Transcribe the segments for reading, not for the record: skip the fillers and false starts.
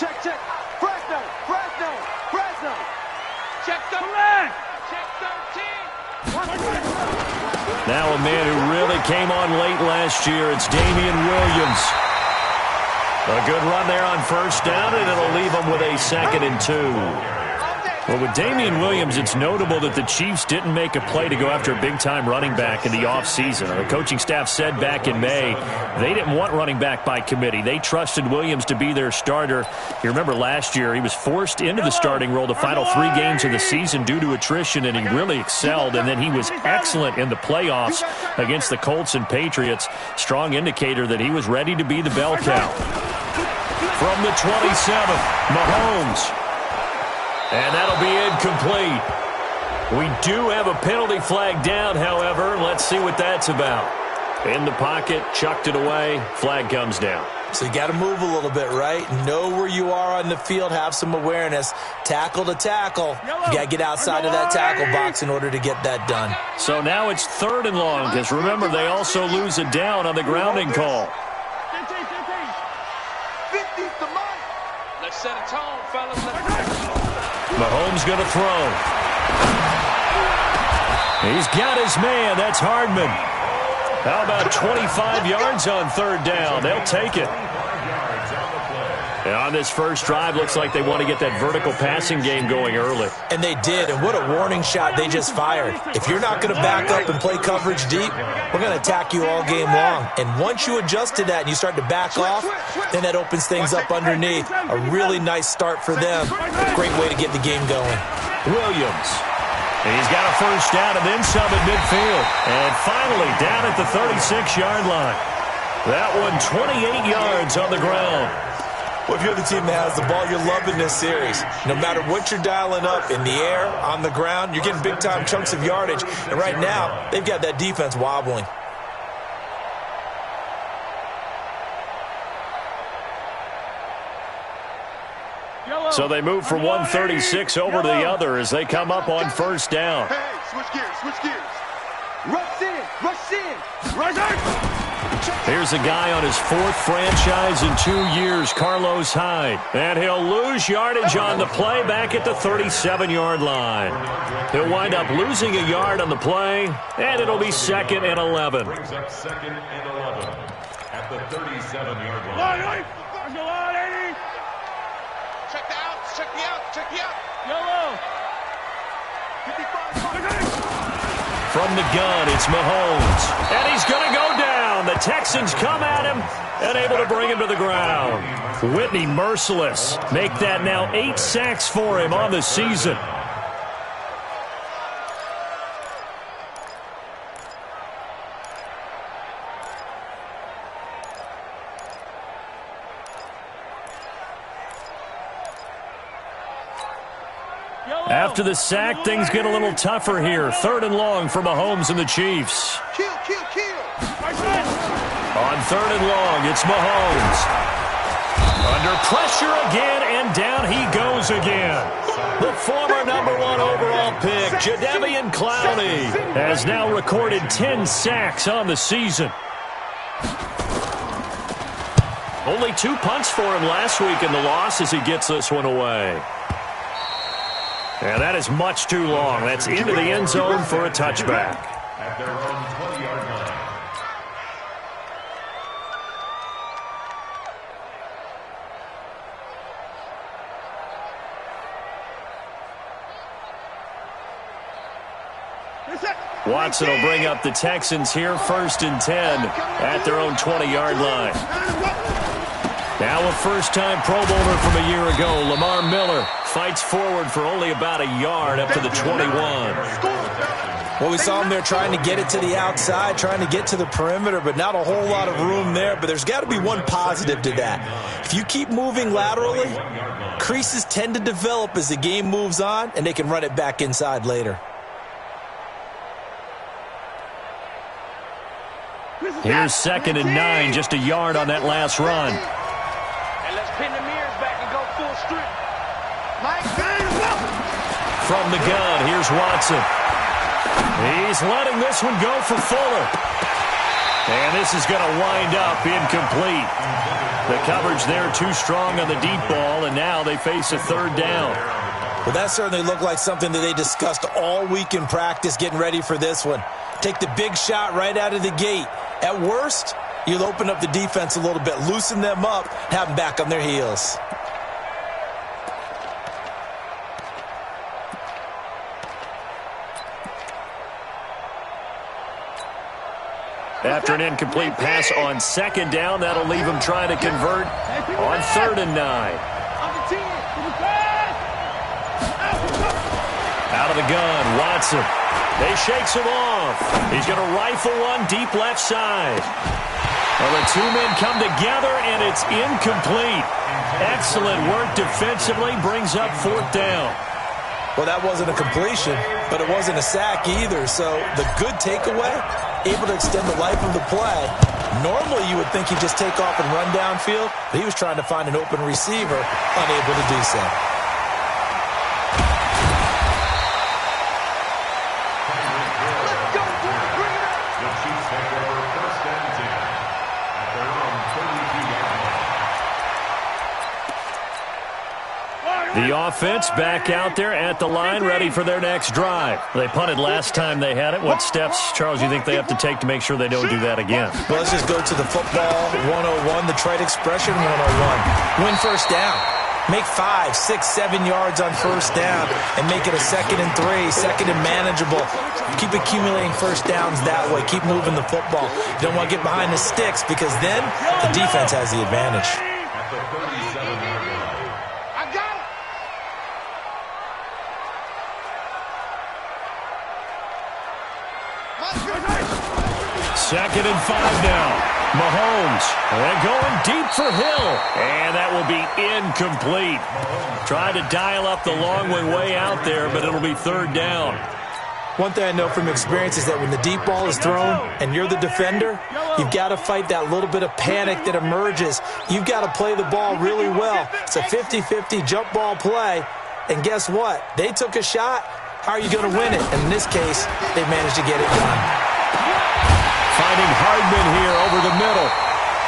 Check, check. Fresno, Fresno, Fresno. Check the leg. Check 13. Now a man who really came on late last year, it's Damian Williams. A good run there on first down, and it'll leave him with a 2nd and 2. Well, with Damian Williams, it's notable that the Chiefs didn't make a play to go after a big-time running back in the offseason. The coaching staff said back in May they didn't want running back by committee. They trusted Williams to be their starter. You remember last year he was forced into the starting role the final 3 games of the season due to attrition, and he really excelled. And then he was excellent in the playoffs against the Colts and Patriots. Strong indicator that he was ready to be the bell cow. From the 27, Mahomes. And that'll be incomplete. We do have a penalty flag down, however. Let's see what that's about. In the pocket, chucked it away. Flag comes down. So you got to move a little bit, right? Know where you are on the field. Have some awareness. Tackle to tackle. You got to get outside of that tackle box in order to get that done. So now it's 3rd and long, because remember, they also lose it down on the grounding call. 50's the mark. Let's set a tone, fellas. Mahomes going to throw. He's got his man. That's Hardman. How about 25 yards on 3rd down? They'll take it. And on this first drive, looks like they want to get that vertical passing game going early. And they did, and what a warning shot they just fired. If you're not going to back up and play coverage deep, we're going to attack you all game long. And once you adjust to that and you start to back off, then that opens things up underneath. A really nice start for them. A great way to get the game going. Williams. He's got a first down and then some at midfield. And finally down at the 36-yard line. That one 28 yards on the ground. Well, if you're the team that has the ball, you're loving this series. No matter what you're dialing up, in the air, on the ground, you're getting big-time chunks of yardage. And right now, they've got that defense wobbling. So they move from 136 over to the other as they come up on first down. Hey, switch gears, switch gears. Rush in, rush in, rush in. Here's a guy on his 4th franchise in 2 years, Carlos Hyde. And he'll lose yardage on the play back at the 37-yard line. He'll wind up losing a yard on the play, and it'll be 2nd and 11. Brings up 2nd and 11 at the 37-yard line. Check the outs, check the out, check the out. Yellow. 55. From the gun, it's Mahomes. And he's going to go down. The Texans come at him and able to bring him to the ground. Whitney merciless. Make that now 8 sacks for him on the season. After the sack, things get a little tougher here. 3rd and long for Mahomes and the Chiefs. Kill, kill, kill. On 3rd and long, it's Mahomes. Under pressure again, and down he goes again. The former #1 overall pick, Jadeveon Clowney, has now recorded 10 sacks on the season. Only 2 punts for him last week in the loss as he gets this one away. And that is much too long. That's into the end zone for a touchback. At their own 20-yard line. Watson will bring up the Texans here, 1st and 10 at their own 20-yard line. Now a first-time Pro Bowler from a year ago, Lamar Miller, fights forward for only about a yard up to the 21. Well, we saw him there trying to get it to the outside, trying to get to the perimeter, but not a whole lot of room there. But there's got to be one positive to that. If you keep moving laterally, creases tend to develop as the game moves on, and they can run it back inside later. Here's 2nd and 9, just a yard on that last run. And let's pin the mirrors back and go full strip. From the gun, here's Watson. He's letting this one go for Fuller. And this is going to wind up incomplete. The coverage there too strong on the deep ball, and now they face a third down. Well, that certainly looked like something that they discussed all week in practice getting ready for this one. Take the big shot right out of the gate. At worst, you'll open up the defense a little bit, loosen them up, have them back on their heels. After an incomplete pass on second down, that'll leave them trying to convert on 3rd and 9. Out of the gun, Watson. They shakes him off. He's going to rifle one deep left side. Well, the two men come together, and it's incomplete. Excellent work defensively, brings up 4th down. Well, that wasn't a completion, but it wasn't a sack either. So the good takeaway, able to extend the life of the play. Normally you would think he'd just take off and run downfield, but he was trying to find an open receiver, unable to do so. The offense back out there at the line, ready for their next drive. They punted last time they had it. What steps, Charles, you think they have to take to make sure they don't do that again? Well, let's just go to the football 101, the trade expression 101. Win first down. Make 5, 6, 7 yards on first down and make it a 2nd and 3, 2nd and manageable. Keep accumulating first downs that way. Keep moving the football. You don't want to get behind the sticks because then the defense has the advantage. Second and 5 now. Mahomes, and going deep for Hill. And that will be incomplete. Trying to dial up the long one way out there, but it'll be 3rd down. One thing I know from experience is that when the deep ball is thrown and you're the defender, you've got to fight that little bit of panic that emerges. You've got to play the ball really well. It's a 50-50 jump ball play. And guess what? They took a shot. How are you going to win it? And in this case, they managed to get it done. Finding Hardman here over the middle.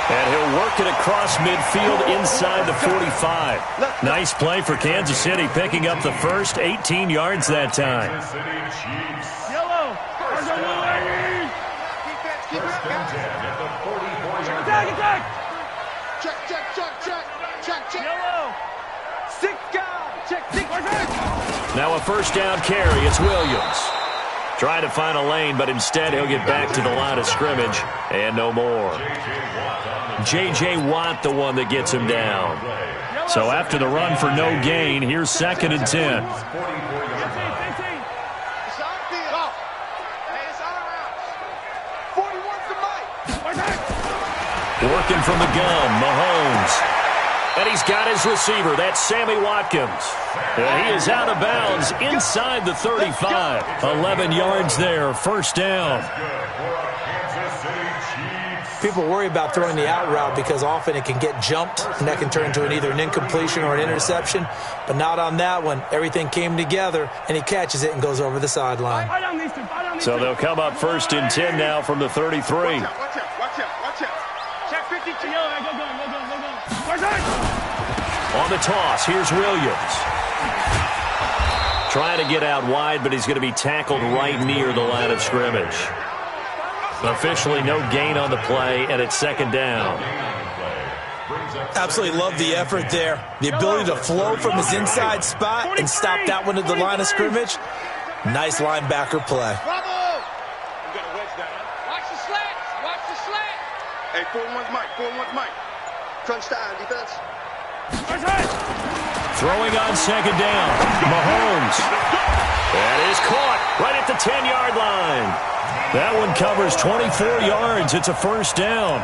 And he'll work it across midfield inside the 45. Nice play for Kansas City, picking up the first 18 yards that time. Yellow. Attack. Check. Yellow. 6 guys. Check. Now a first down carry. It's Williams. Trying to find a lane, but instead he'll get back to the line of scrimmage, and no more. J.J. Watt, the one that gets him down. So after the run for no gain, here's 2nd and 10. Working from the gun, Mahomes. And he's got his receiver. That's Sammy Watkins. And he is out of bounds inside the 35. 11 yards there, first down. People worry about throwing the out route because often it can get jumped, and that can turn into either an incompletion or an interception. But not on that one. Everything came together, and he catches it and goes over the sideline. So they'll come up 1st and 10 now from the 33. Watch out. Check 52. Go. On the toss, here's Williams. Trying to get out wide, but he's going to be tackled right near the line of scrimmage. Officially no gain on the play, and it's 2nd down. Absolutely love the effort there. The ability to flow from his inside spot and stop that one at the line of scrimmage. Nice linebacker play. Bravo! You got a wedge down. Watch the slant. Hey, 4-1's Mike. Crunch time, defense. Throwing on 2nd down. Mahomes. That is caught right at the 10-yard line. That one covers 24 yards. It's a first down.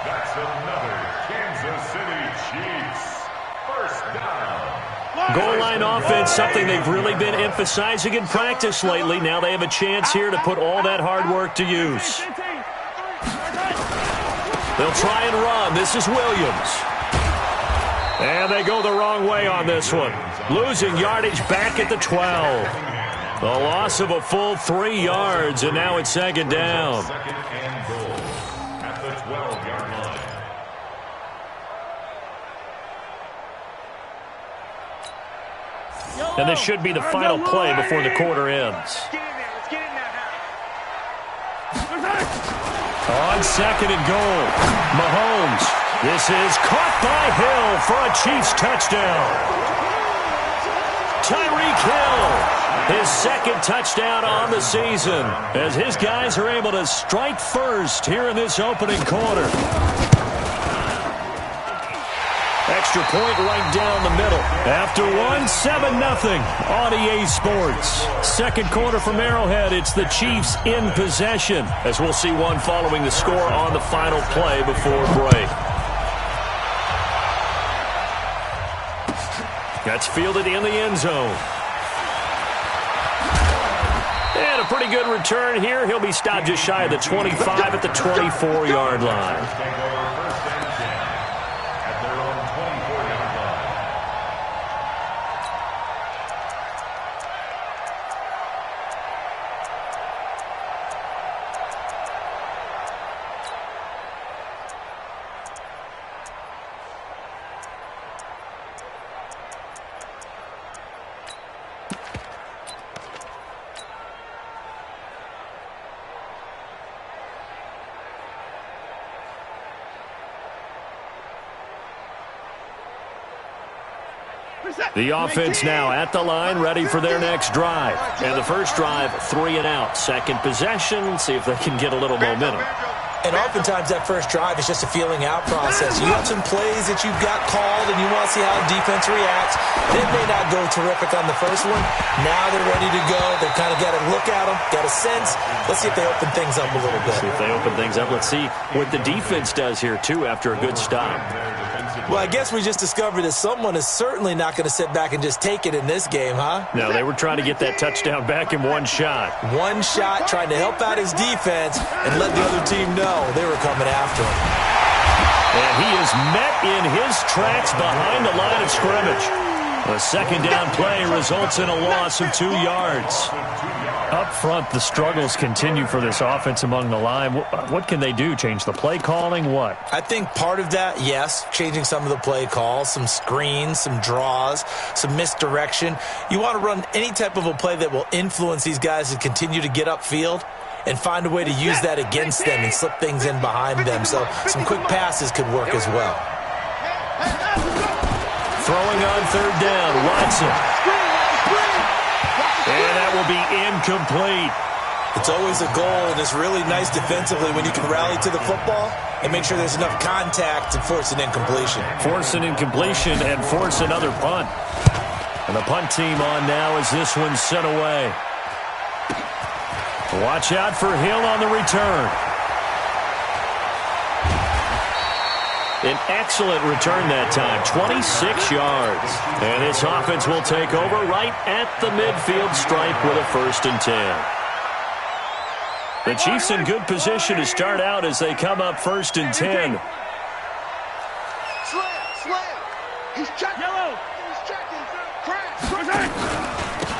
That's another Kansas City Chiefs first down. Goal line offense, something they've really been emphasizing in practice lately. Now they have a chance here to put all that hard work to use. They'll try and run. This is Williams. And they go the wrong way on this one. Losing yardage back at the 12. A loss of a full 3 yards, and now it's second down. Second and goal at the 12-yard line. And this should be the final play before the quarter ends. On second and goal, Mahomes. This is caught by Hill for a Chiefs touchdown. Tyreek Hill, his second touchdown on the season, as his guys are able to strike first here in this opening quarter. Extra point right down the middle. After one, 7-0 on EA Sports. Second quarter from Arrowhead, it's the Chiefs in possession, as we'll see one following the score on the final play before break. That's fielded in the end zone. And a pretty good return here. He'll be stopped just shy of the 25 at the 24-yard line. The offense now at the line, ready for their next drive. And the first drive, 3 and out. Second possession, see if they can get a little momentum. And oftentimes that first drive is just a feeling out process. You have some plays that you've got called and you want to see how the defense reacts. They may not go terrific on the first one. Now they're ready to go. They've kind of got to look at them, got a sense. Let's see if they open things up a little bit. See if they open things up. Let's see what the defense does here, too, after a good stop. Well, I guess we just discovered that someone is certainly not going to sit back and just take it in this game, huh? No, they were trying to get that touchdown back in one shot. One shot, trying to help out his defense and let the other team know they were coming after him. And he is met in his tracks behind the line of scrimmage. A second down play results in a loss of 2 yards. Up front, the struggles continue for this offense among the line. What can they do? Change the play calling? What? I think part of that, yes, changing some of the play calls, some screens, some draws, some misdirection. You want to run any type of a play that will influence these guys to continue to get upfield and find a way to use that against them and slip things in behind them. So some quick passes could work as well. Throwing on third down, Watson. And that will be incomplete. It's always a goal, and it's really nice defensively when you can rally to the football and make sure there's enough contact to force an incompletion. Force an incompletion and force another punt. And the punt team on now as this one's sent away. Watch out for Hill on the return. An excellent return that time, 26 yards. And this offense will take over right at the midfield stripe with a 1st and 10. The Chiefs in good position to start out as they come up 1st and 10. He's checking. Yellow. He's checking. Crash.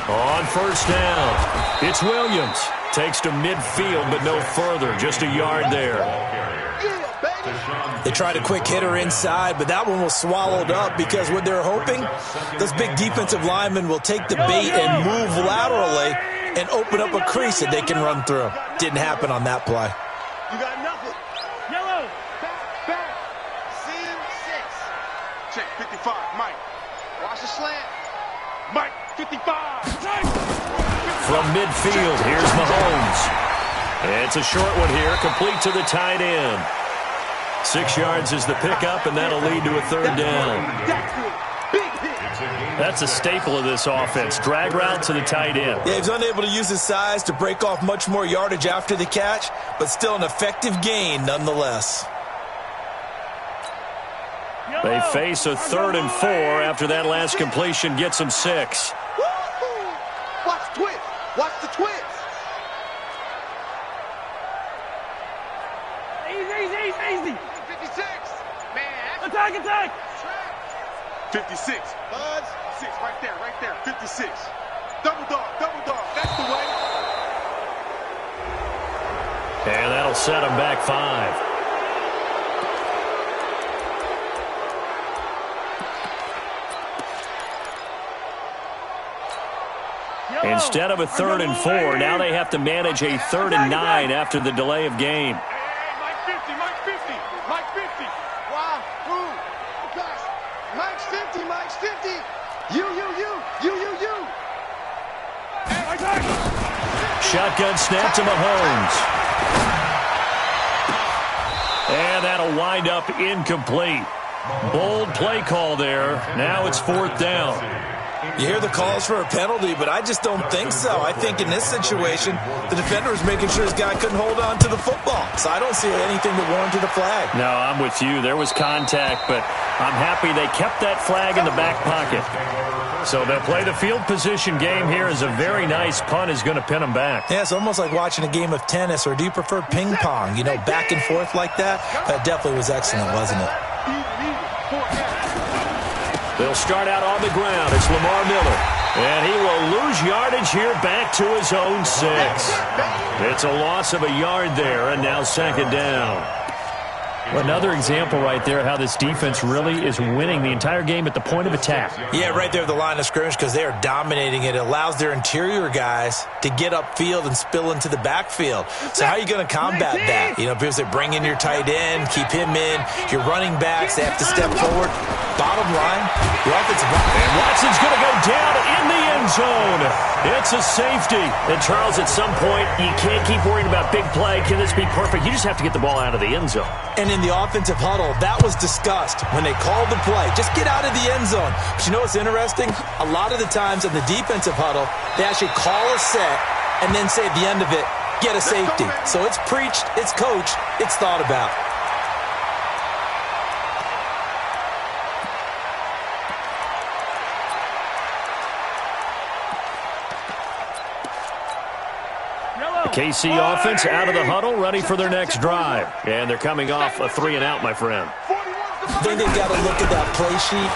On 1st down, it's Williams. Takes to midfield, but no further. Just a yard there. They tried a quick hitter inside, but that one was swallowed up because what they're hoping, those big defensive linemen will take the bait and move laterally and open up a crease that they can run through. Didn't happen on that play. You got nothing. Yellow. Back. Seam 6. Check 55. Mike. Watch the slant. Mike. 55. From midfield, here's Mahomes. It's a short one here, complete to the tight end. 6 yards is the pickup, and that'll lead to a 3rd down. That's a staple of this offense. Drag route to the tight end. Yeah, he's unable to use his size to break off much more yardage after the catch, but still an effective gain nonetheless. They face a 3rd and 4 after that last completion gets them 6. Watch the twist. Watch the twist. Easy. 56. Man. Attack. 56. Buzz. 6 right there. 56. Double dog, that's the way. And that'll set him back 5. Instead of a 3rd and 4, now they have to manage a 3rd and 9 after the delay of game. Hey, Mike 50, Mike 50, Mike 50. Why? Who? Guys, Mike's 50, Mike's 50. You. Shotgun snap to Mahomes. And that'll wind up incomplete. Bold play call there. Now it's 4th down. You hear the calls for a penalty, but I just don't think so. I think in this situation, the defender was making sure his guy couldn't hold on to the football. So I don't see anything that warranted a flag. No, I'm with you. There was contact, but I'm happy they kept that flag in the back pocket. So they'll play the field position game here as a very nice punt is going to pin them back. Yeah, it's almost like watching a game of tennis, or do you prefer ping pong? You know, back and forth like that? That definitely was excellent, wasn't it? They'll start out on the ground. It's Lamar Miller. And he will lose yardage here back to his own 6. It's a loss of a yard there, and now 2nd down. Well, another example right there how this defense really is winning the entire game at the point of attack. Yeah, right there at the line of scrimmage because they are dominating it. It allows their interior guys to get upfield and spill into the backfield. So how are you going to combat that? You know, people say bring in your tight end, keep him in. Your running backs, they have to step forward. Bottom line, your offensive line. And Watson's going to go down in the end zone. It's a safety. And, Charles, at some point, you can't keep worrying about big play. Can this be perfect? You just have to get the ball out of the end zone. And in the offensive huddle, that was discussed when they called the play. Just get out of the end zone. But you know what's interesting? A lot of the times in the defensive huddle, they actually call a set and then say at the end of it, get a safety. So it's preached, it's coached, it's thought about. KC offense out of the huddle, ready for their next drive. And they're coming off a 3-and-out, my friend. I think they've got to look at that play sheet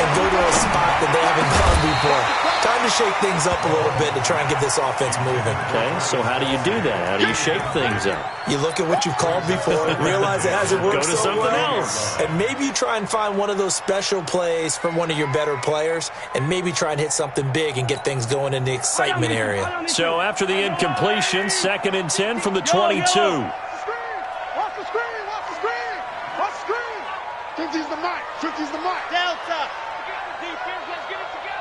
and go to a spot that they haven't gone before. Time to shake things up a little bit to try and get this offense moving. Okay, so how do you do that? How do you shake things up? You look at what you've called before, realize it hasn't worked so so something well, else. and maybe you try and find one of those special plays from one of your better players, and maybe try and hit something big and get things going in the excitement area. So after the incompletion, 2nd and 10 from the 22. Watch the screen! Watch the screen! Watch the screen! 50's the mic! 50's the mic! Delta! Defense, let's get it together!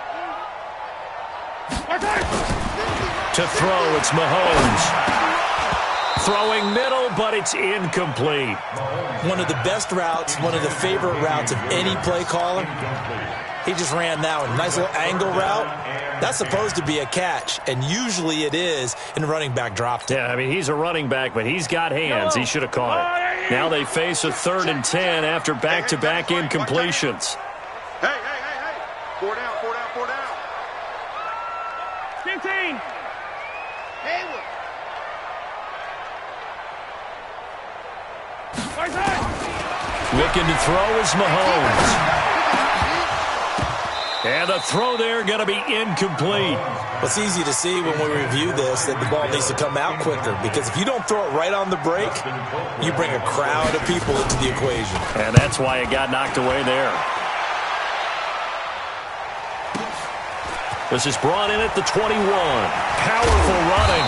To throw, it's Mahomes. Throwing middle, but it's incomplete. One of the best routes, one of the favorite routes of any play caller. He just ran that one. Nice little angle route. That's supposed to be a catch, and usually it is, and the running back dropped it. Yeah, I mean, he's a running back, but he's got hands. He should have caught it. Now they face a 3rd and 10 after back-to-back incompletions. Hey. 4 down. 15. Hayward. Looking to throw is Mahomes. And the throw there going to be incomplete. Well, it's easy to see when we review this that the ball needs to come out quicker, because if you don't throw it right on the break, you bring a crowd of people into the equation. And that's why it got knocked away there. This is brought in at the 21. Powerful running.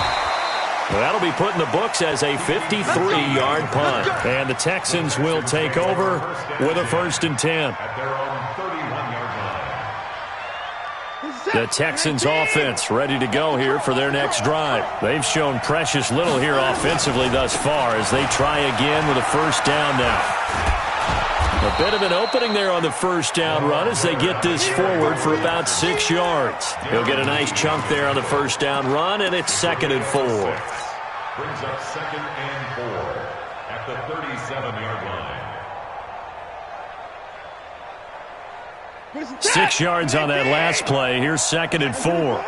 Well, that'll be put in the books as a 53-yard punt. And the Texans will take over with a 1st and 10. The Texans offense ready to go here for their next drive. They've shown precious little here offensively thus far as they try again with a 1st down now. A bit of an opening there on the 1st down run as they get this forward for about 6 yards. He'll get a nice chunk there on the 1st down run, and it's 2nd and 4. Brings up 2nd and 4 at the 37-yard line. 6 yards on that last play. Here's 2nd and 4.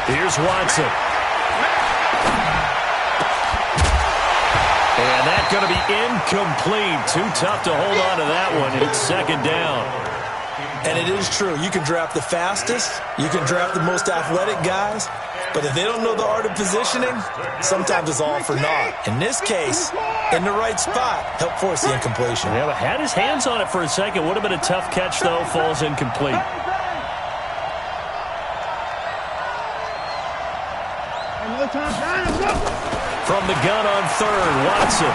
Here's Watson. And that's going to be incomplete. Too tough to hold on to that one. It's 2nd down. And it is true. You can draft the fastest. You can draft the most athletic guys. But if they don't know the art of positioning, sometimes it's all for naught. In this case, in the right spot, help force the incompletion. Yeah, but had his hands on it for a second. Would have been a tough catch, though. Falls incomplete. From the gun on third, Watson.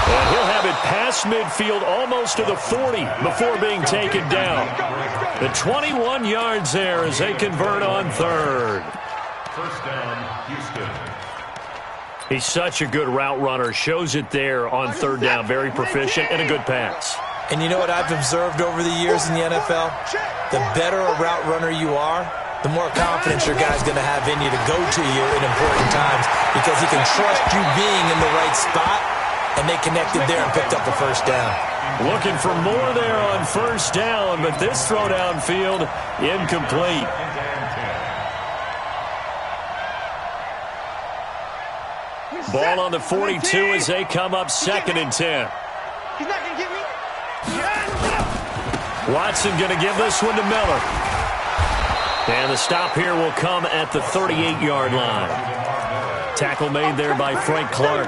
And he'll have it past midfield almost to the 40 before being taken down. The 21 yards there as they convert on third. First down, Houston. He's such a good route runner. Shows it there on third down. Very proficient and a good pass. And you know what I've observed over the years in the NFL? The better a route runner you are, the more confidence your guy's going to have in you to go to you in important times because he can trust you being in the right spot, and they connected there and picked up a first down. Looking for more there on first down, but this throw downfield incomplete. Ball on the 42 as they come up 2nd and 10. He's not going to get me. Watson going to give this one to Miller. And the stop here will come at the 38-yard line. Tackle made there by Frank Clark.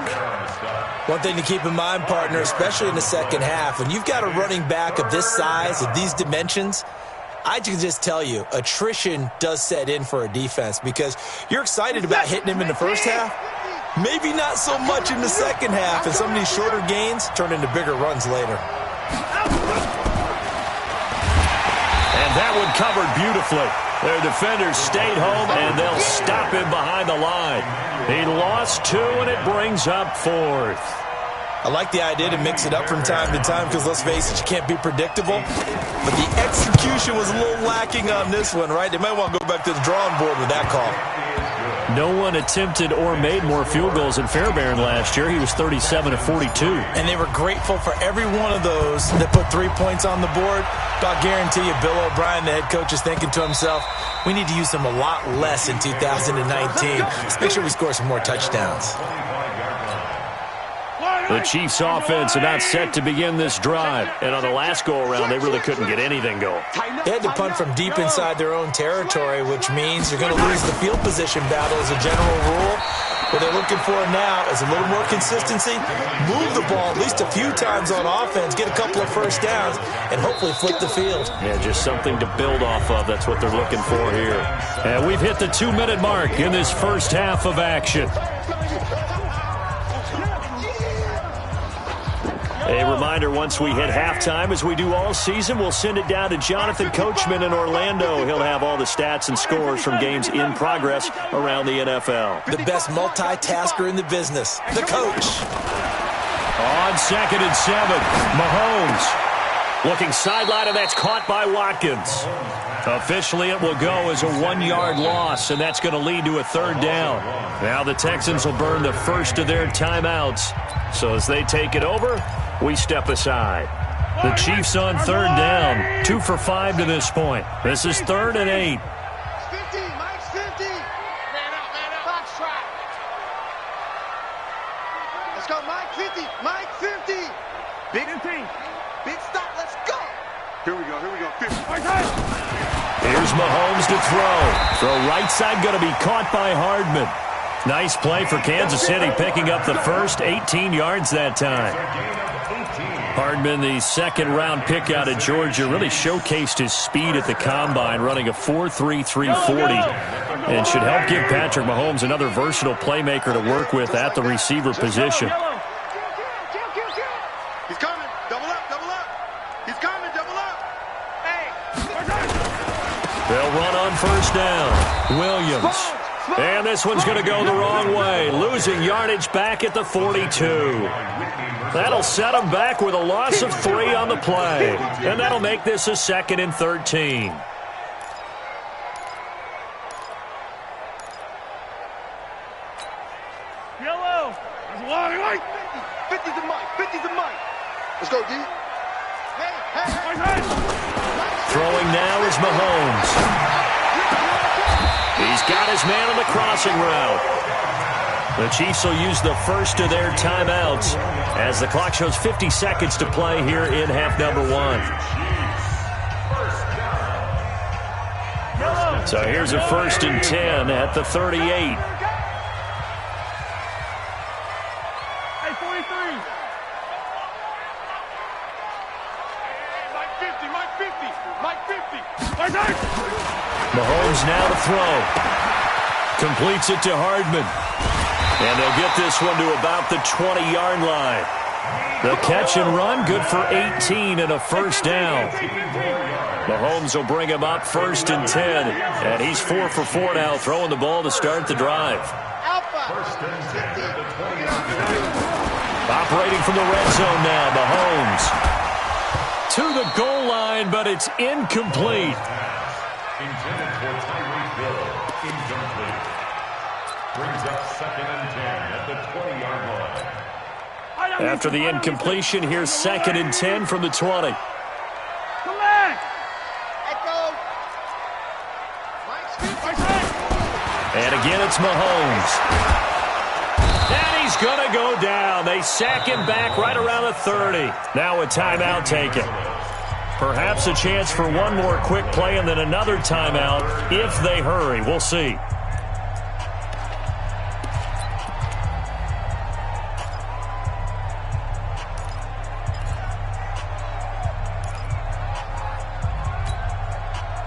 One thing to keep in mind, partner, especially in the second half, when you've got a running back of this size, of these dimensions, I can just tell you, attrition does set in for a defense because you're excited about hitting him in the first half. Maybe not so much in the second half, and some of these shorter gains turn into bigger runs later. And that one covered beautifully. Their defenders stayed home, and they'll stop him behind the line. He lost 2, and it brings up 4th. I like the idea to mix it up from time to time because, let's face it, you can't be predictable. But the execution was a little lacking on this one, right? They might want to go back to the drawing board with that call. No one attempted or made more field goals than Fairbairn last year. He was 37 of 42. And they were grateful for every one of those that put 3 points on the board. But I'll guarantee you, Bill O'Brien, the head coach, is thinking to himself, we need to use them a lot less in 2019. Let's make sure we score some more touchdowns. The Chiefs' offense about set to begin this drive. And on the last go-around, they really couldn't get anything going. They had to punt from deep inside their own territory, which means you're going to lose the field position battle as a general rule. What they're looking for now is a little more consistency, move the ball at least a few times on offense, get a couple of first downs, and hopefully flip the field. Yeah, just something to build off of. That's what they're looking for here. And we've hit the 2-minute mark in this first half of action. A reminder, once we hit halftime, as we do all season, we'll send it down to Jonathan Coachman in Orlando. He'll have all the stats and scores from games in progress around the NFL. The best multitasker in the business, the coach. On 2nd and 7, Mahomes looking sideline, and that's caught by Watkins. Officially, it will go as a 1-yard loss, and that's going to lead to a 3rd down. Now the Texans will burn the first of their timeouts. So as they take it over, we step aside. The Chiefs on 3rd down, 2 for 5 to this point. This is 3rd and 8. 50, Mike's 50. Man out, box trap. Let's go, Mike 50, Mike 50. Big thing, big stop, let's go. Here we go, 50. Here's Mahomes to throw. Throw right side, going to be caught by Hardman. Nice play for Kansas City, picking up the first, 18 yards that time. Hardman, the 2nd-round pick out of Georgia, really showcased his speed at the combine, running a 4.33 340, and should help give Patrick Mahomes another versatile playmaker to work with at the receiver position. He's coming, double up. He's coming, double up. Hey. They'll run on first down. Williams. And this one's going to go the wrong way, losing yardage back at the 42. That'll set them back with a loss of 3 on the play. And that'll make this a 2nd and 13. Yellow. There's a lot of light. 50's a Mike. 50's a Mike. Let's go, D. Hey. Throwing now is Mahomes. He's got his man on the crossing route. The Chiefs will use the first of their timeouts as the clock shows 50 seconds to play here in half number 1. So here's a 1st and 10 at the 38. Hey, 43. Mike 50, Mike 50, Mike 50. Mahomes now to throw. Completes it to Hardman. And they'll get this one to about the 20-yard line. The catch and run, good for 18 and a first down. Mahomes will bring him up 1st and 10. And he's 4 for 4 now, throwing the ball to start the drive. Operating from the red zone now, Mahomes. To the goal line, but it's incomplete. Intended for Tyreek Hill. Incomplete. Brings up 2nd and 10 at the 20-yard line. After the incompletion, here's 2nd and 10 from the 20. And again, it's Mahomes. And he's going to go down. They sack him back right around the 30. Now a timeout taken. Perhaps a chance for one more quick play and then another timeout if they hurry. We'll see.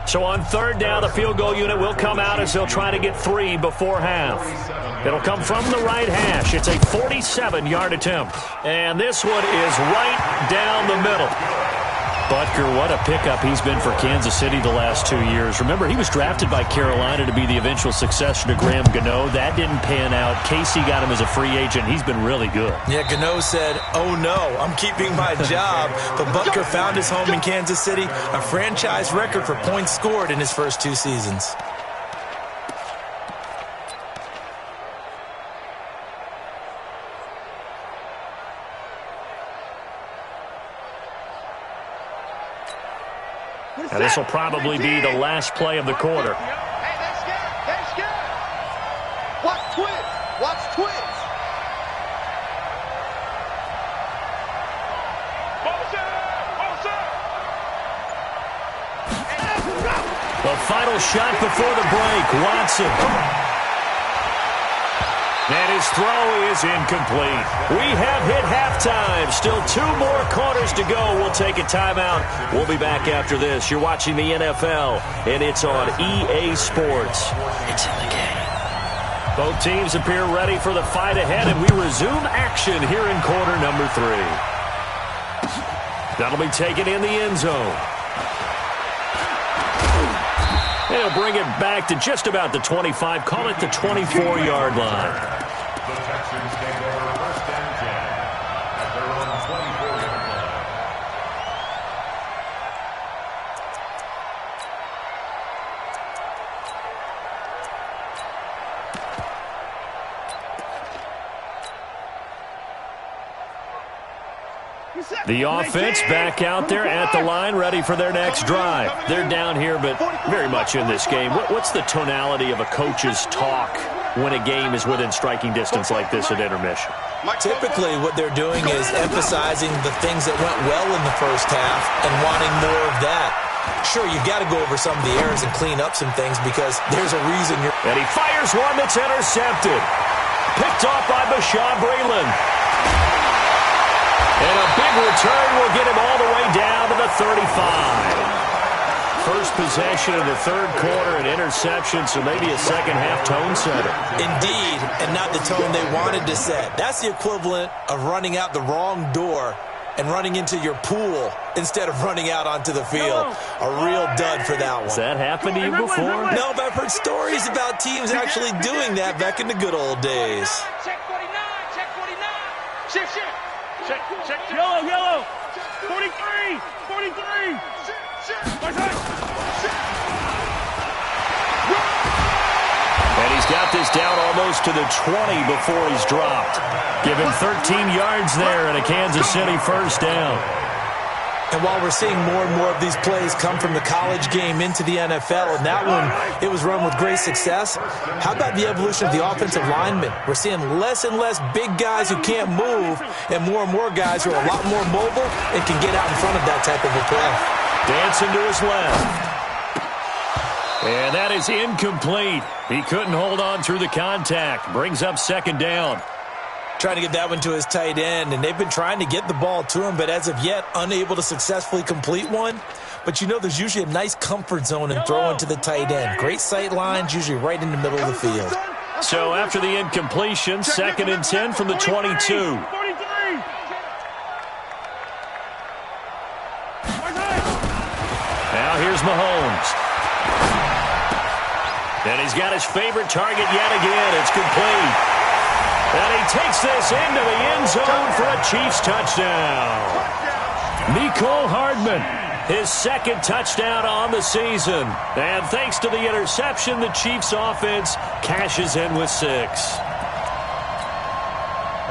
So on 3rd down, the field goal unit will come out as they'll try to get 3 before half. It'll come from the right hash. It's a 47-yard attempt. And this one is right down the middle. Butker, what a pickup he's been for Kansas City the last 2 years. Remember, he was drafted by Carolina to be the eventual successor to Graham Gano. That didn't pan out. Casey got him as a free agent. He's been really good. Yeah, Gano said, oh no, I'm keeping my job. But Butker found his home in Kansas City, a franchise record for points scored in his first 2 seasons. And this will probably be the last play of the quarter. Hey, they're scared. They're scared. Watch twins. Watch twins. The final shot before the break. Watson. And his throw is incomplete. We have hit halftime. Still 2 more quarters to go. We'll take a timeout. We'll be back after this. You're watching the NFL, and it's on EA Sports. It's in the game. Both teams appear ready for the fight ahead, and we resume action here in quarter number 3. That'll be taken in the end zone. And he'll bring it back to just about the 25. Call it the 24-yard line. The Texans take over 1st and 10 at their own 24-yard line. The offense back out there at the line, ready for their next drive. They're down here, but very much in this game. What's the tonality of a coach's talk when a game is within striking distance like this at intermission? Typically, what they're doing is emphasizing the things that went well in the first half and wanting more of that. Sure, you've got to go over some of the errors and clean up some things because there's a reason you're... And he fires one that's intercepted. Picked off by Bashaud Breeland. And a big return will get him all the way down to the 35. First possession of the 3rd quarter, an interception, so maybe a second-half tone setter. Indeed, and not the tone they wanted to set. That's the equivalent of running out the wrong door and running into your pool instead of running out onto the field. A real dud for that one. Has that happened to you before? No, but I've heard stories about teams actually doing that back in the good old days. Check 49. Check 49. Shift. Check. Yellow. 43. 43. And he's got this down almost to the 20 before he's dropped. Give him 13 yards there and a Kansas City first down. And while we're seeing more and more of these plays come from the college game into the NFL, and that one, it was run with great success, how about the evolution of the offensive linemen? We're seeing less and less big guys who can't move and more guys who are a lot more mobile and can get out in front of that type of a play. Dancing to his left. And that is incomplete. He couldn't hold on through the contact. Brings up second down. Trying to get that one to his tight end, and they've been trying to get the ball to him, but as of yet, unable to successfully complete one. But you know there's usually a nice comfort zone in throwing to the tight end. Great sight lines, usually right in the middle of the field. So after the incompletion, 2nd and 10 from the 22. Now here's Mahomes. And he's got his favorite target yet again. It's complete. And he takes this into the end zone for a Chiefs touchdown. Mecole Hardman, his 2nd touchdown on the season. And thanks to the interception, the Chiefs offense cashes in with 6.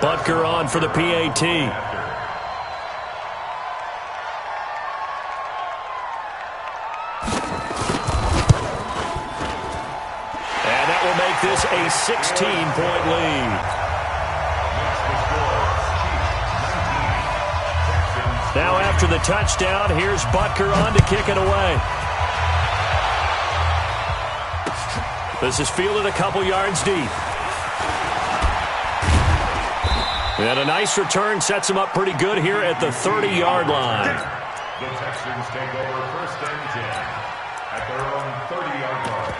Butker on for the PAT. And that will make this a 16-point lead. Now after the touchdown, here's Butker on to kick it away. This is fielded a couple yards deep. And a nice return sets him up pretty good here at the 30-yard line. The Texans take over 1st and 10 at their own 30-yard line.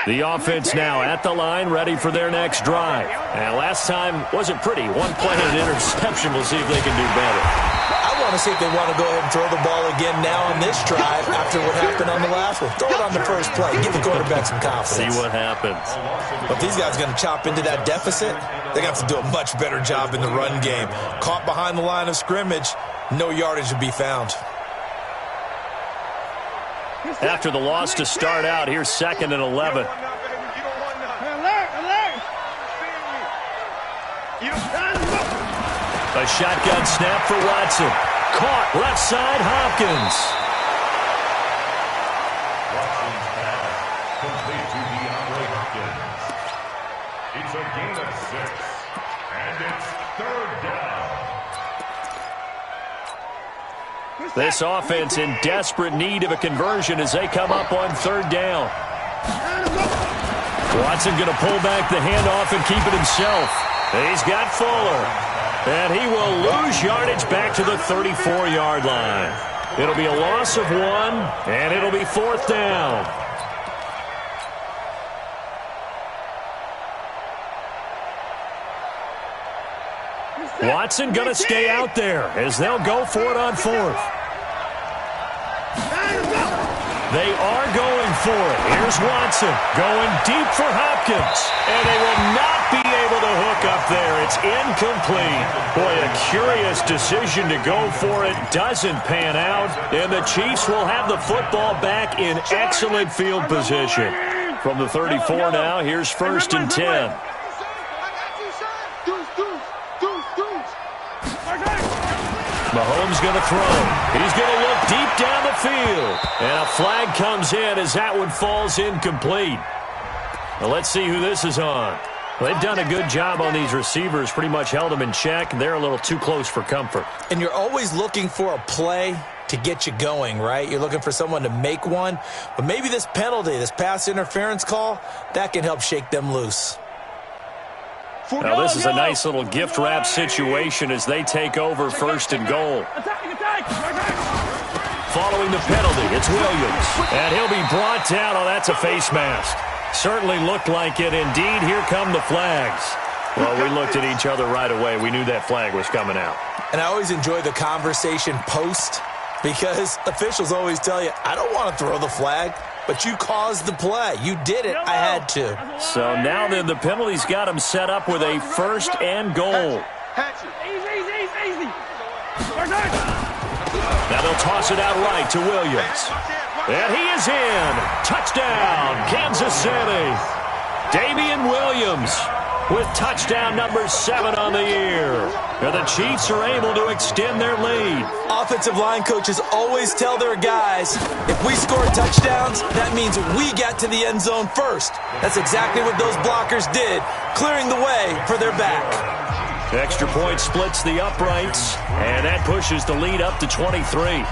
The offense now at the line, ready for their next drive. And last time wasn't pretty. 1 play and an interception. We'll see if they can do better. I want to see if they want to go ahead and throw the ball again now on this drive after what happened on the last one. Throw it on the first play. Give the quarterback some confidence. See what happens. But these guys are going to chop into that deficit. They're going to have to do a much better job in the run game. Caught behind the line of scrimmage, no yardage to be found. After the loss to start out, here's 2nd and 11. A shotgun snap for Watson. Caught left side, Hopkins. Watson's pass complete to DeAndre Hopkins. It's a gain of 6, and it's 3rd down. This offense in desperate need of a conversion as they come up on 3rd down. Watson going to pull back the handoff and keep it himself. He's got Fuller. And he will lose yardage back to the 34-yard line. It'll be a loss of 1, and it'll be 4th down. Watson going to stay out there as they'll go for it on 4th. They are going for it. Here's Watson going deep for Hopkins. And they will not be able to hook up there. It's incomplete. Boy, a curious decision to go for it. Doesn't pan out. And the Chiefs will have the football back in excellent field position. From the 34 now, here's 1st and 10. Mahomes going to throw. He's going to look deep down the field. And a flag comes in as that one falls incomplete. Well, let's see who this is on. Well, they've done a good job on these receivers, pretty much held them in check. They're a little too close for comfort. And you're always looking for a play to get you going, right? You're looking for someone to make one. But maybe this penalty, this pass interference call, that can help shake them loose. Now, this is a nice little gift wrap situation as they take over 1st and goal. Following the penalty, it's Williams. And he'll be brought down. Oh, that's a face mask. Certainly looked like it. Indeed, here come the flags. Well, we looked at each other right away. We knew that flag was coming out. And I always enjoy the conversation post because officials always tell you, I don't want to throw the flag, but you caused the play. You did it. I had to. So now then the penalty's got him set up with a 1st and goal. Easy. Now they'll toss it out right to Williams. And he is in. Touchdown, Kansas City. Damian Williams with touchdown number 7 on the year. And the Chiefs are able to extend their lead. Offensive line coaches always tell their guys, if we score touchdowns, that means we got to the end zone first. That's exactly what those blockers did, clearing the way for their back. Extra point splits the uprights, and that pushes the lead up to 23.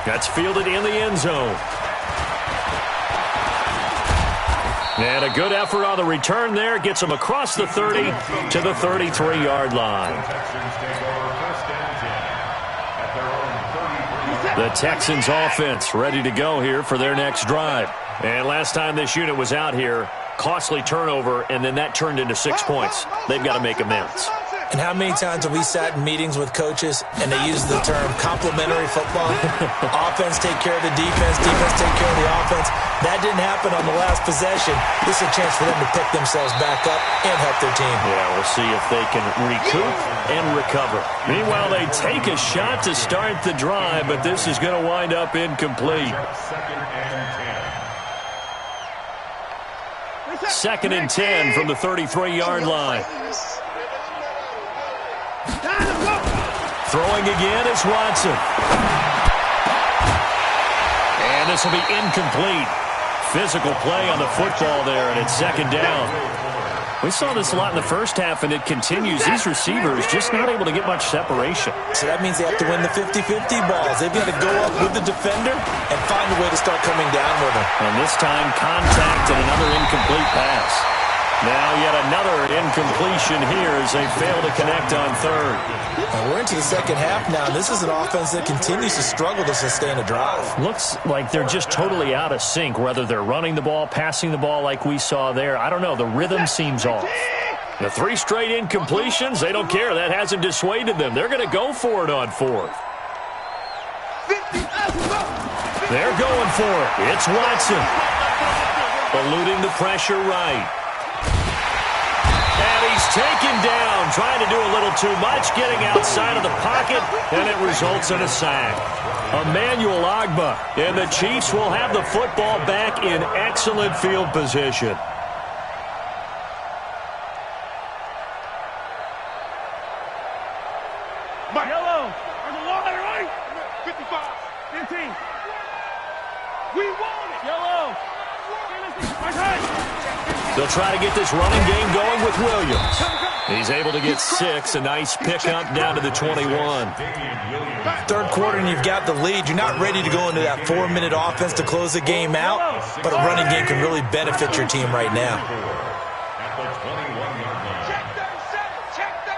That's fielded in the end zone. And a good effort on the return there. Gets them across the 30 to the 33-yard line. The Texans offense ready to go here for their next drive. And last time this unit was out here, costly turnover, and then that turned into 6 points. They've got to make amends. And how many times have we sat in meetings with coaches and they use the term complementary football? Offense take care of the defense, defense take care of the offense. That didn't happen on the last possession. This is a chance for them to pick themselves back up and help their team. Yeah, we'll see if they can recoup and recover. Meanwhile, they take a shot to start the drive, but this is going to wind up incomplete. Second and 10 from the 33-yard line. Throwing again is Watson. And this will be incomplete. Physical play on the football there, and it's second down. We saw this a lot in the first half, and it continues. These receivers just not able to get much separation. So that means they have to win the 50-50 balls. They've got to go up with the defender and find a way to start coming down with him. And this time, contact and another incomplete pass. Now yet another incompletion here as they fail to connect on third. And we're into the second half now. This is an offense that continues to struggle to sustain a drive. Looks like they're just totally out of sync, whether they're running the ball, passing the ball like we saw there. I don't know. The rhythm seems off. The 3 straight incompletions, they don't care. That hasn't dissuaded them. They're going to go for it on fourth. They're going for it. It's Watson. Eluding the pressure right. And he's taken down, trying to do a little too much, getting outside of the pocket, and it results in a sack. Emmanuel Ogbah, and the Chiefs will have the football back in excellent field position. Yellow. There's a long right. 55. 15. We want it. Yellow. They'll try to get this running game going with Williams. He's able to get 6, a nice pickup down to the 21. Third quarter and you've got the lead. You're not ready to go into that 4-minute offense to close the game out, but a running game can really benefit your team right now.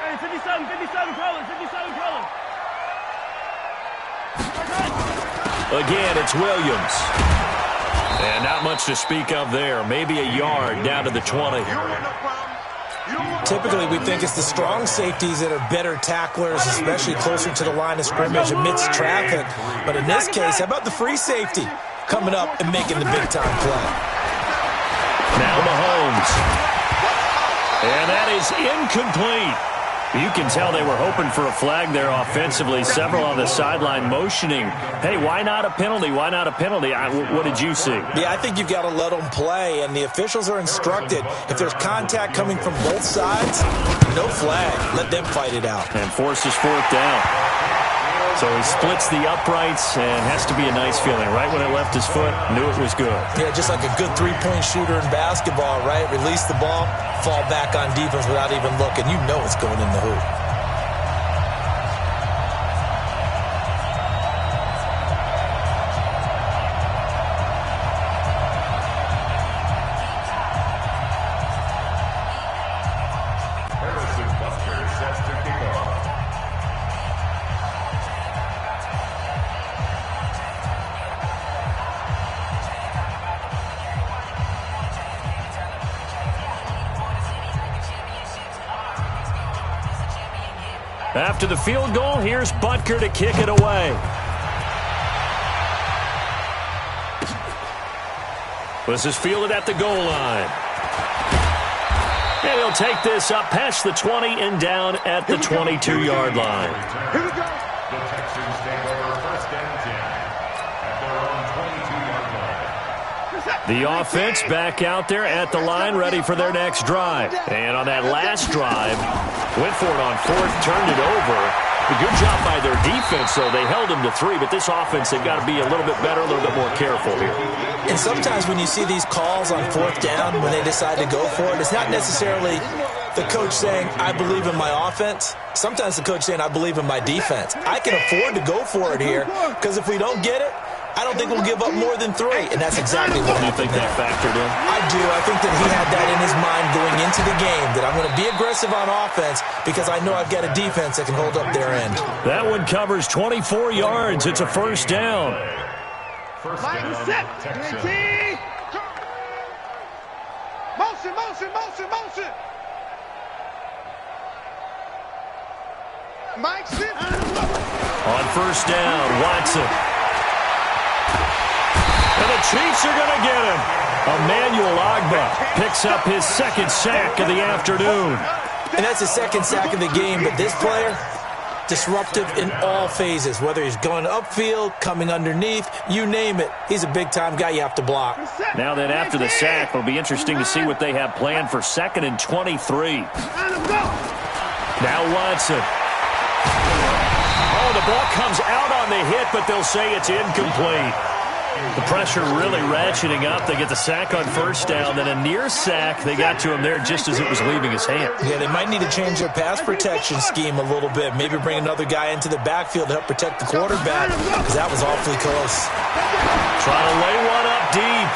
Hey, 57 colors, 57 colors. Again, it's Williams. And not much to speak of there. Maybe a yard down to the 20. Typically, we think it's the strong safeties that are better tacklers, especially closer to the line of scrimmage amidst traffic. But in this case, how about the free safety coming up and making the big-time play? Now Mahomes. And that is incomplete. You can tell they were hoping for a flag there offensively. Several on the sideline motioning, hey, why not a penalty? Why not a penalty? What did you see? Yeah, I think you've got to let them play, and the officials are instructed. If there's contact coming from both sides, no flag. Let them fight it out. And forces fourth down. So he splits the uprights and has to be a nice feeling. Right when it left his foot, knew it was good. Yeah, just like a good three-point shooter in basketball, right? Release the ball, fall back on defense without even looking. You know it's going in the hoop. After the field goal, here's Butker to kick it away. This is fielded at the goal line. And he'll take this up past the 20 and down at the 22-yard line. The Texans take over first and 10 at their own 22-yard line. The offense back out there at the line, ready for their next drive. And on that last drive, went for it on fourth, turned it over. A good job by their defense, though. They held them to 3, but this offense, they've got to be a little bit better, a little bit more careful here. And sometimes when you see these calls on fourth down, when they decide to go for it, it's not necessarily the coach saying, I believe in my offense. Sometimes the coach saying, I believe in my defense. I can afford to go for it here, because if we don't get it, I don't think we'll give up more than 3, and that's exactly what happened. Do you think that factored in? I do. I think that he had that in his mind going into the game, that I'm going to be aggressive on offense because I know I've got a defense that can hold up their end. That one covers 24 yards. It's a first down. First down, Texans. Motion, motion, motion, motion. Mike Ssfa. On first down, Watson. And the Chiefs are going to get him. Emmanuel Ogbah picks up his second sack of the afternoon. And that's his second sack of the game, but this player, disruptive in all phases, whether he's going upfield, coming underneath, you name it. He's a big-time guy you have to block. Now then, after the sack, it'll be interesting to see what they have planned for 2nd and 23. Now Watson. Oh, the ball comes out on the hit, but they'll say it's incomplete. The pressure really ratcheting up. They get the sack on first down, then a near sack. They got to him there just as it was leaving his hand. Yeah, they might need to change their pass protection scheme a little bit. Maybe bring another guy into the backfield to help protect the quarterback, because that was awfully close. Trying to lay one up deep.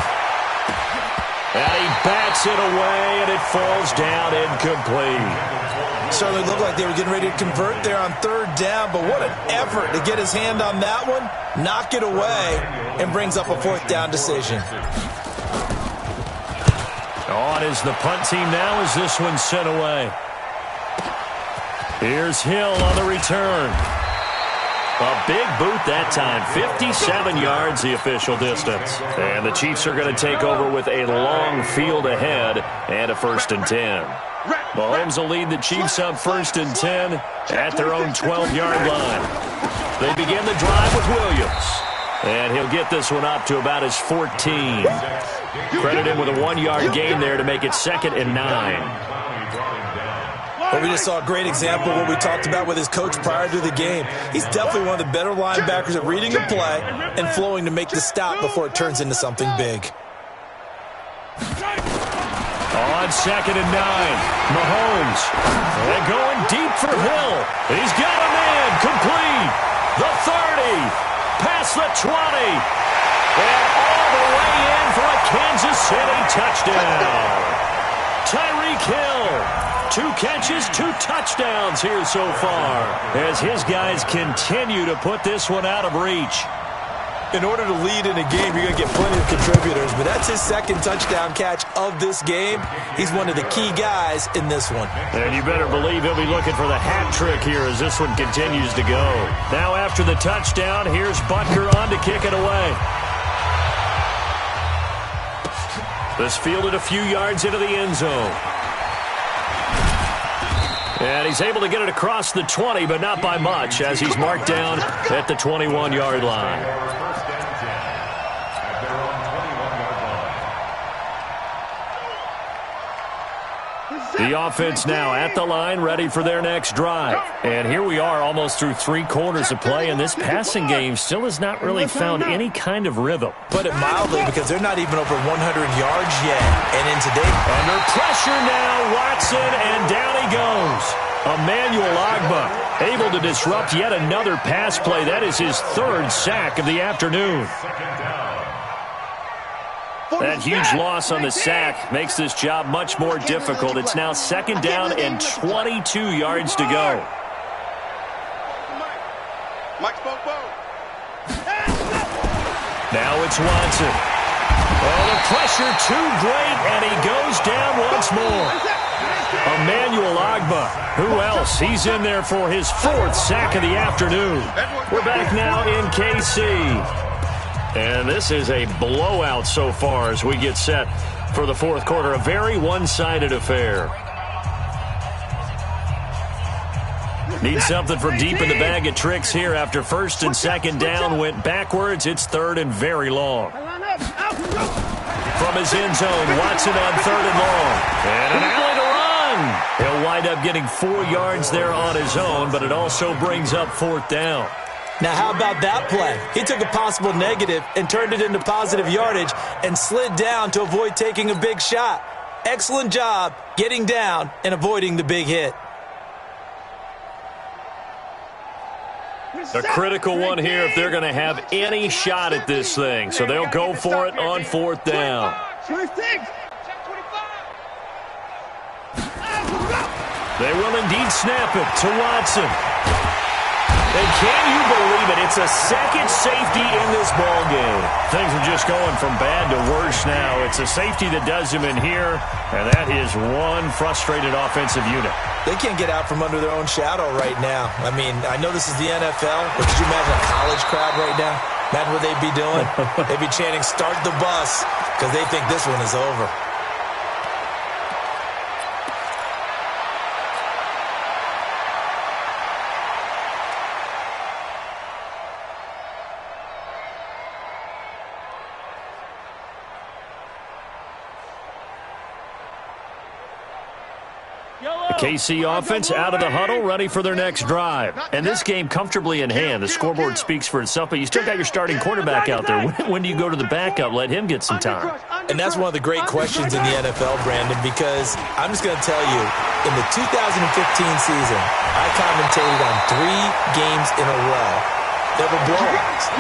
And he bats it away, and it falls down incomplete. Certainly looked like they were getting ready to convert there on third down, but what an effort to get his hand on that one, knock it away, and brings up a fourth down decision. On is the punt team now as this one's sent away. Here's Hill on the return. A big boot that time, 57 yards the official distance. And the Chiefs are going to take over with a long field ahead and a 1st and 10. Mahomes will lead the Chiefs up 1st and 10 at their own 12-yard line. They begin the drive with Williams. And he'll get this one up to about his 14. Credit him with a 1-yard gain there to make it 2nd and 9. Well, we just saw a great example of what we talked about with his coach prior to the game. He's definitely one of the better linebackers at reading a play and flowing to make the stop before it turns into something big. On 2nd and 9, Mahomes. And going deep for Hill. He's got a man complete. The 30, past the 20, and all the way in for a Kansas City touchdown. Tyreek Hill. 2 catches, 2 touchdowns here so far as his guys continue to put this one out of reach. In order to lead in a game, you're going to get plenty of contributors, but that's his 2nd touchdown catch of this game. He's one of the key guys in this one. And you better believe he'll be looking for the hat trick here as this one continues to go. Now after the touchdown, here's Butker on to kick it away. This fielded a few yards into the end zone. And he's able to get it across the 20, but not by much, as he's marked down at the 21-yard line. The offense now at the line, ready for their next drive. And here we are almost through 3 quarters of play, and this passing game still has not really found any kind of rhythm. Put it mildly, because they're not even over 100 yards yet. And in today, under pressure now, Watson, and down he goes. Emmanuel Ogbah able to disrupt yet another pass play. That is his 3rd sack of the afternoon. That huge loss on the sack makes this job much more difficult. It's now 2nd down and 22 yards to go. Now it's Watson. Oh, the pressure too great, and he goes down once more. Emmanuel Ogbah, who else? He's in there for his 4th sack of the afternoon. We're back now in KC. And this is a blowout so far as we get set for the 4th quarter. A very one-sided affair. Need something from deep in the bag of tricks here after 1st and 2nd down. Went backwards. It's 3rd and very long. from his end zone. Watson on 3rd and long. And an alley to run. He'll wind up getting 4 yards there on his own, but it also brings up 4th down. Now, how about that play? He took a possible negative and turned it into positive yardage and slid down to avoid taking a big shot. Excellent job getting down and avoiding the big hit. A critical one here if they're going to have any shot at this thing. So they'll go for it on 4th down. They will indeed snap it to Watson. And can you believe it? It's a second safety in this ball game. Things are just going from bad to worse now. It's a safety that does him in here, and that is one frustrated offensive unit. They can't get out from under their own shadow right now. I mean, I know this is the NFL, but could you imagine a college crowd right now? Imagine what they'd be doing. They'd be chanting, "Start the bus," because they think this one is over. KC offense out of the huddle, ready for their next drive. And this game comfortably in hand. The scoreboard speaks for itself, but you still got your starting quarterback out there. When do you go to the backup? Let him get some time. And that's one of the great questions in the NFL, Brandon, because I'm just going to tell you, in the 2015 season, I commentated on 3 games in a row that were blowouts.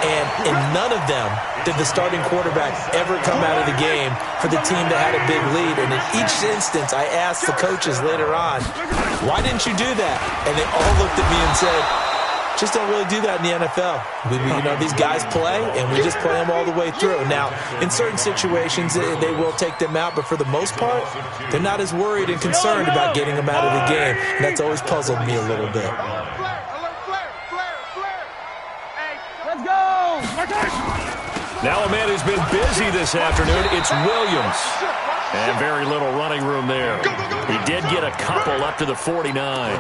And in none of them did the starting quarterback ever come out of the game for the team that had a big lead. And in each instance, I asked the coaches later on, why didn't you do that? And they all looked at me and said, just don't really do that in the NFL. These guys play, and we just play them all the way through. Now, in certain situations, they will take them out, but for the most part, they're not as worried and concerned about getting them out of the game. And that's always puzzled me a little bit. Now a man who's been busy this afternoon, it's Williams. And very little running room there. He did get a couple up to the 49.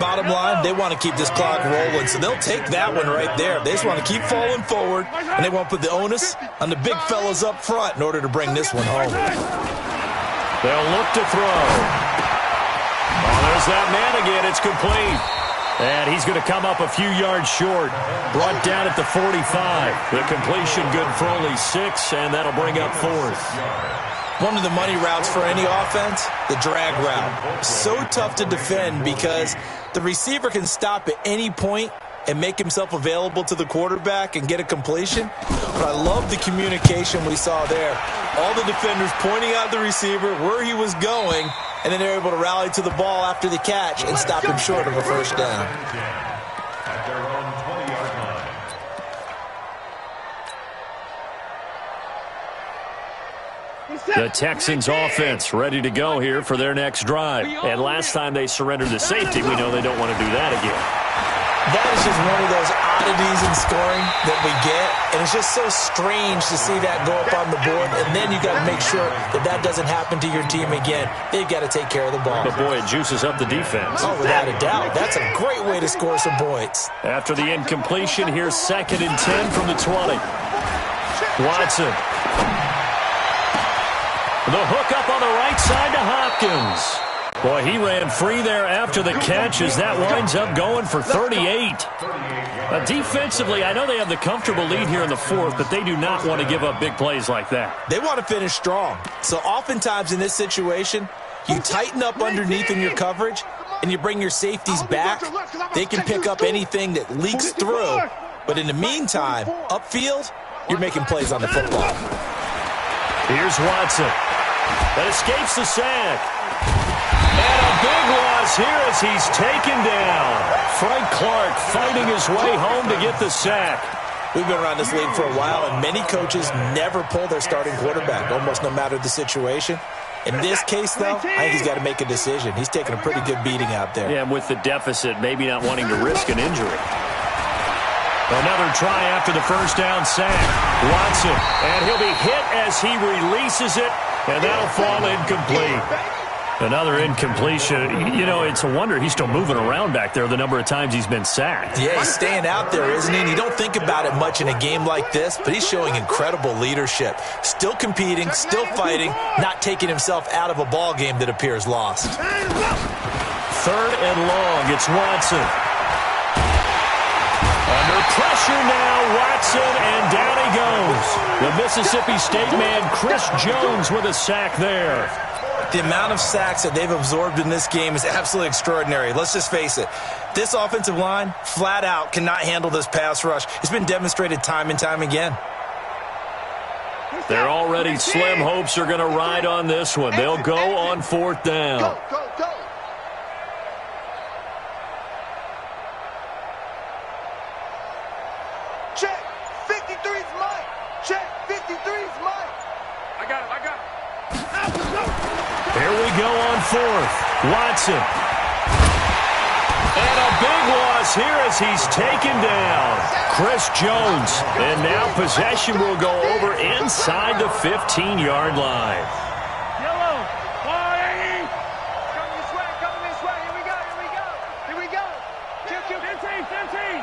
Bottom line, they want to keep this clock rolling, so they'll take that one right there. They just want to keep falling forward, and they want to put the onus on the big fellas up front in order to bring this one home. They'll look to throw. Oh, there's that man again. It's complete. And he's going to come up a few yards short. Brought down at the 45. The completion good for only 6, and that'll bring up 4th. One of the money routes for any offense, the drag route. So tough to defend because the receiver can stop at any point and make himself available to the quarterback and get a completion. But I love the communication we saw there. All the defenders pointing out the receiver, where he was going, and then they're able to rally to the ball after the catch and stop him short of a first down. At their own 20-yard line. The Texans offense ready to go here for their next drive. And last time they surrendered the safety, we know they don't want to do that again. That is just one of those oddities in scoring that we get, and it's just so strange to see that go up on the board, and then you got to make sure that doesn't happen to your team again. They've got to take care of the ball. But, boy, it juices up the defense. Oh, without a doubt. That's a great way to score some points. After the incompletion, here's 2nd and 10 from the 20. Watson. The hook up on the right side to Hopkins. Boy, he ran free there after the catch as that winds up going for 38. Defensively, I know they have the comfortable lead here in the 4th, but they do not want to give up big plays like that. They want to finish strong. So oftentimes in this situation, you tighten up underneath in your coverage, and you bring your safeties back. They can pick up anything that leaks through. But in the meantime, upfield, you're making plays on the football. Here's Watson. That escapes the sack. And a big loss here as he's taken down. Frank Clark fighting his way home to get the sack. We've been around this league for a while, and many coaches never pull their starting quarterback, almost no matter the situation. In this case, though, I think he's got to make a decision. He's taking a pretty good beating out there. Yeah, and with the deficit, maybe not wanting to risk an injury. Another try after the first down sack. Watson, and he'll be hit as he releases it, and that'll fall incomplete. Another incompletion. You know, it's a wonder he's still moving around back there the number of times he's been sacked. Yeah, he's staying out there, isn't he? And you don't think about it much in a game like this, but he's showing incredible leadership. Still competing, still fighting, not taking himself out of a ball game that appears lost. 3rd and long. It's Watson. Under pressure now, Watson, and down he goes. The Mississippi State man, Chris Jones, with a sack there. The amount of sacks that they've absorbed in this game is absolutely extraordinary. Let's just face it. This offensive line, flat out, cannot handle this pass rush. It's been demonstrated time and time again. They're already slim hopes are going to ride on this one. They'll go on 4th down. Go, go, go. Check. 53's Mike. Check. 53's Mike. I got it. Here we go on 4th. Watson. And a big loss here as he's taken down. Chris Jones. And now possession will go over inside the 15-yard line. Yellow. Come this way. Here we go. Kill. 15.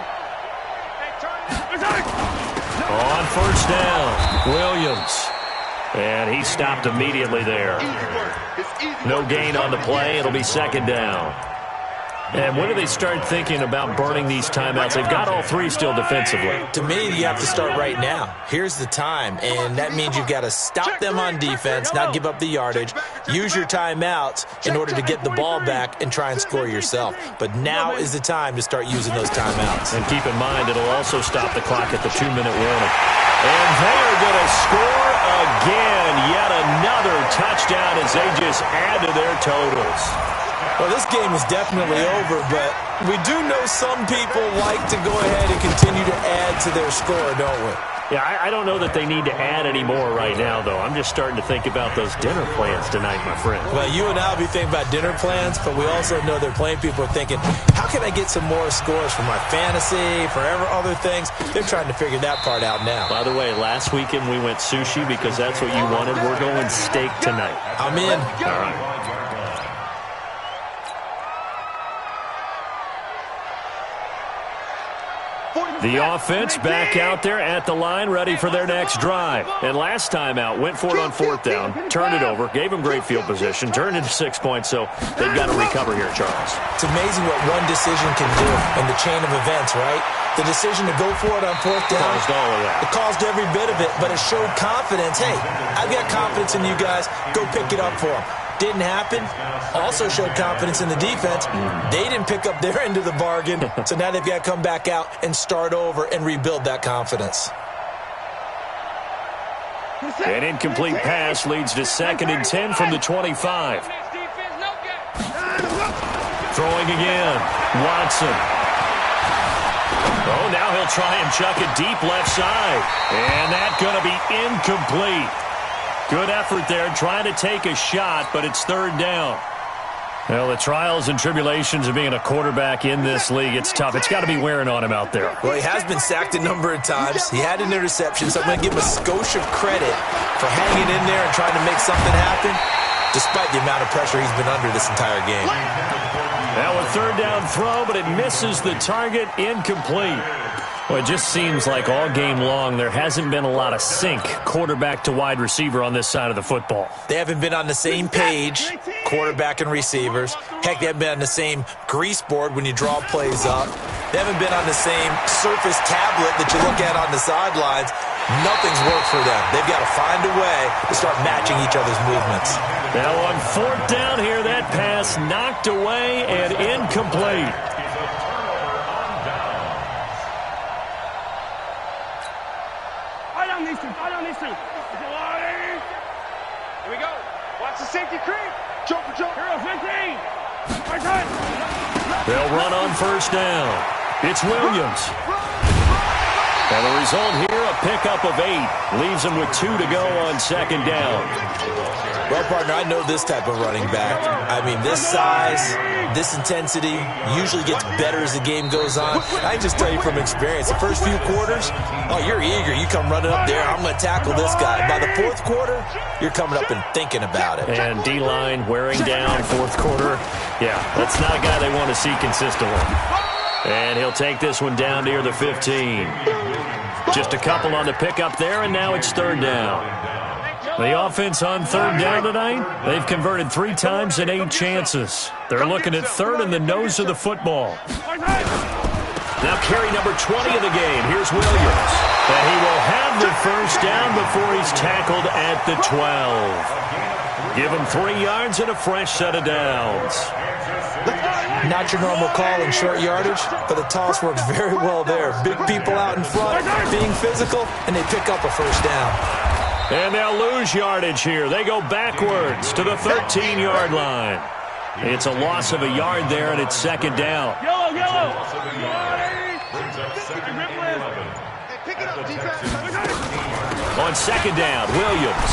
On 1st down, Williams. And he stopped immediately there. No gain on the play. It'll be 2nd down. And when do they start thinking about burning these timeouts? They've got all 3 still defensively. To me, you have to start right now. Here's the time, and that means you've got to stop them on defense, not give up the yardage, use your timeouts in order to get the ball back and try and score yourself. But now is the time to start using those timeouts. And keep in mind, it'll also stop the clock at the 2-minute warning. And they are going to score again. Yet another touchdown as they just add to their totals. Well, this game is definitely over, but we do know some people like to go ahead and continue to add to their score, don't we? Yeah, I don't know that they need to add any more right now, though. I'm just starting to think about those dinner plans tonight, my friend. Well, you and I will be thinking about dinner plans, but we also know they're playing people are thinking, how can I get some more scores for my fantasy, for other things? They're trying to figure that part out now. By the way, last weekend we went sushi because that's what you wanted. We're going steak tonight. I'm in. All right. The offense back out there at the line, ready for their next drive. And last time out, went for it on 4th down, turned it over, gave them great field position, turned into 6 points, so they've got to recover here, Charles. It's amazing what one decision can do in the chain of events, right? The decision to go for it on 4th down. Caused all of that. It caused every bit of it, but it showed confidence. Hey, I've got confidence in you guys. Go pick it up for them. Didn't happen. Also showed confidence in the defense. They didn't pick up their end of the bargain, so now they've got to come back out and start over and rebuild that confidence. An incomplete pass leads to 2nd and 10 from the 25. Throwing again. Watson. Oh, now he'll try and chuck it deep left side. And that's going to be incomplete. Good effort there, trying to take a shot, but it's 3rd down. Well, the trials and tribulations of being a quarterback in this league, it's tough. It's got to be wearing on him out there. Well, he has been sacked a number of times. He had an interception, so I'm going to give him a skosh of credit for hanging in there and trying to make something happen, despite the amount of pressure he's been under this entire game. Now a 3rd down throw, but it misses the target, incomplete. Well, it just seems like all game long there hasn't been a lot of sync quarterback to wide receiver on this side of the football. They haven't been on the same page, quarterback and receivers. Heck, they haven't been on the same grease board when you draw plays up. They haven't been on the same surface tablet that you look at on the sidelines. Nothing's worked for them. They've got to find a way to start matching each other's movements. Now on 4th down here, that pass knocked away and incomplete. Here we go. Watch the safety creep. Jump. Hero 15. They'll run on 1st down. It's Williams. And the result here, a pickup of 8. Leaves him with 2 to go on second down. Well, partner, I know this type of running back. I mean, this size, this intensity usually gets better as the game goes on. I can just tell you from experience, the first few quarters, oh, you're eager. You come running up there, I'm going to tackle this guy. By the fourth quarter, you're coming up and thinking about it. And D-line wearing down fourth quarter. Yeah, that's not a guy they want to see consistently. And he'll take this one down near the 15. Just a couple on the pickup there, and now it's third down. The offense on third down tonight, they've converted 3 times in 8 chances. They're looking at third in the nose of the football. Now carry number 20 of the game. Here's Williams. And he will have the first down before he's tackled at the 12. Give him 3 yards and a fresh set of downs. Not your normal call in short yardage, but the toss works very well there. Big people out in front, being physical, and they pick up a first down. And they'll lose yardage here. They go backwards to the 13-yard line. It's a loss of a yard there, and it's second down. Yellow. On second down, Williams.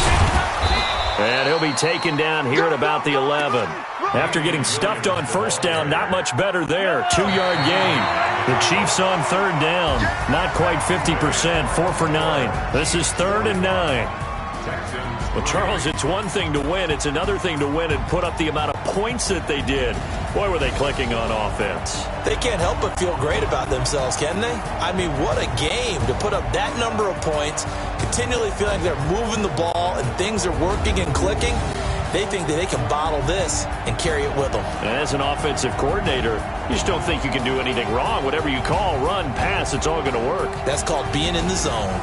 And he'll be taken down here at about the 11. After getting stuffed on first down, not much better there. 2-yard gain. The Chiefs on third down. Not quite 50%, 4 for 9. This is 3rd and 9. Well, Charles, it's one thing to win. It's another thing to win and put up the amount of points that they did. Boy, were they clicking on offense. They can't help but feel great about themselves, can they? I mean, what a game to put up that number of points, continually feeling they're moving the ball and things are working and clicking. They think that they can bottle this and carry it with them. As an offensive coordinator, you just don't think you can do anything wrong. Whatever you call, run, pass, it's all going to work. That's called being in the zone.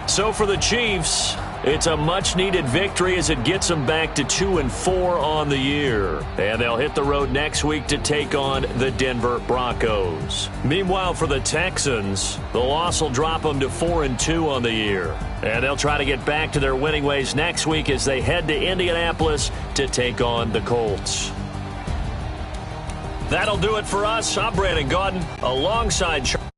So for the Chiefs, it's a much-needed victory as it gets them back to 2-4 on the year. And they'll hit the road next week to take on the Denver Broncos. Meanwhile, for the Texans, the loss will drop them to 4-2 on the year. And they'll try to get back to their winning ways next week as they head to Indianapolis to take on the Colts. That'll do it for us. I'm Brandon Gaudin alongside Charles.